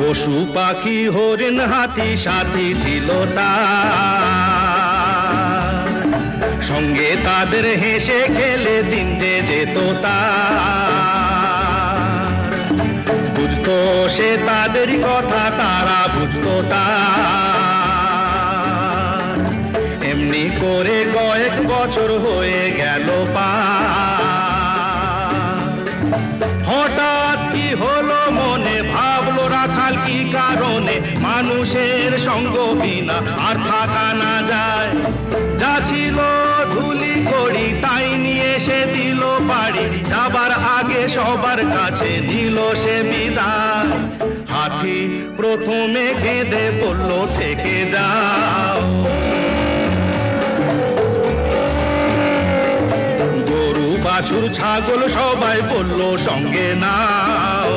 পশু পাখি হরিণ হাতি সাথী ছিল তার, সঙ্গে তাদের হেসে খেলে দিন যে যেত তার। বুঝতো সে তাদের কথা, তারা বুঝতো তার। এমনি করে কয়েক বছর হয়ে গেল পার। হঠাৎ কি হলো মনে, ভাবলো রাখাল কি কারণে মানুষের সঙ্গ বিনা আর থাকা না যায়। যা ছিল ধুলি করি তাই নিয়ে সে দিল বাড়ি, যাবার আগে সবার কাছে নিল সে বিদায়। হাতি প্রথমে কেঁদে বলল থেকে যাও, গরু বাছুর ছাগল সবাই বলল সঙ্গে নাও।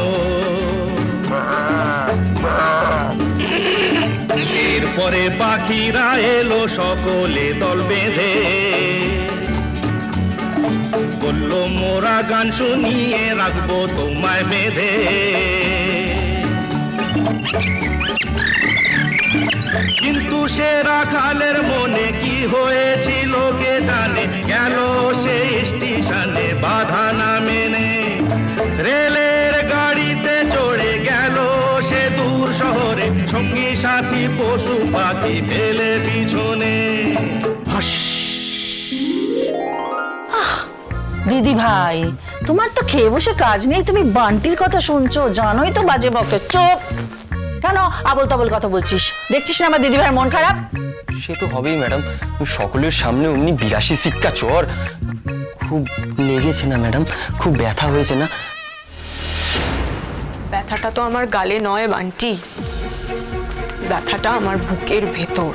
এরপরে পাখিরা এলো সকলে দল বেঁধে, বলল মোরা গান শুনিয়ে রাখবো তোমায় বেঁধে। কিন্তু সে রাখালের মনে কি হয়েছিল কে জানে, গেল সে স্টেশনে বাধা না মেনে। রেলের গাড়িতে চড়ে গেল সে দূর শহরে, সঙ্গী সাথী পশু পাখি ফেলে পিছনে। দিদি ভাই, তোমার তো খেয়ে বসে কাজ নেই, তুমি বান্টির কথা শুনছো, জানোই তো বাজে বকে। চোখ কেন আবল তাবল কথা বলছিস? দেখছিস না আমার দিদি ভাইয়ের মন খারাপ? সে তো হবেই ম্যাডাম, সকলের সামনে অমনি 82 সিক্কা চর। খুব লেগেছে না ম্যাডাম? খুব ব্যথা হয়েছে না? ব্যথাটা তো আমার গালে নয় বান্টি, ব্যথাটা আমার বুকের ভেতর।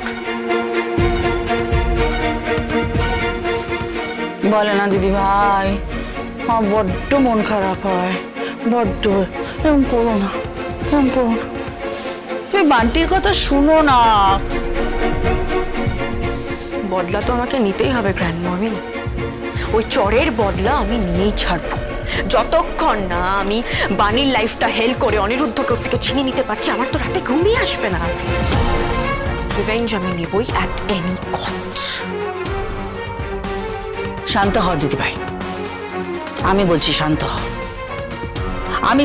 বলে না দিদি ভাই, আমার বড্ড মন খারাপ হয়, বড্ড। এরকম করো না, এরকম করো না, তুমি বান্টির কথা শুনো না। বদলা তো আমাকে নিতেই হবে গ্র্যান্ড মমি, ওই চরের বদলা আমি নিয়েই ছাড়বো। যতক্ষণ না আমি বানির লাইফটা হেল করে অনিরুদ্ধকে ওর থেকে ছিনিয়ে নিতে পারছি, আমার তো রাতে ঘুমিয়ে আসবে না। রিভেঞ্জ আমি নেবই অ্যাট এনি কস্ট। শান্ত হও দিদি ভাই, আমি বলছি শান্ত হও। আমি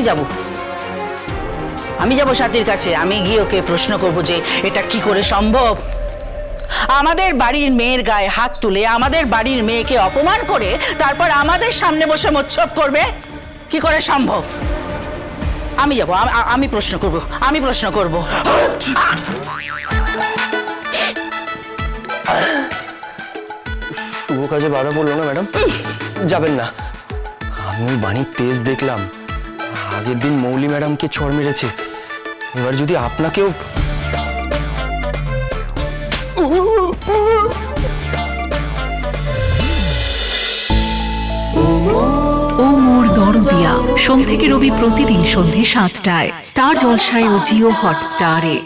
যাব সাথীর কাছে, আমি গিয়ে ওকে প্রশ্ন করব যে এটা কি করে সম্ভব। আমাদের বাড়ির মেয়ের গায়ে হাত তুলে আমাদের বাড়ির মেয়েকে অপমান করে তারপর আমাদের সামনে বসে মোচ্ছব করবে, কি করে সম্ভব? আমি যাব, আমি প্রশ্ন করব। শুভ কাজে বাধা পড়লো না ম্যাডাম? যাবেন না। আমি ওই বাণীর তেজ দেখলাম, আগের দিন মৌলি ম্যাডামকে ছড় মেরেছে, এবার যদি আপনাকেও। ও মোর দরদিয়া, সোম থেকে রবি প্রতিদিন সন্ধে 7টায় স্টার জলসায় ও জিও হটস্টারে।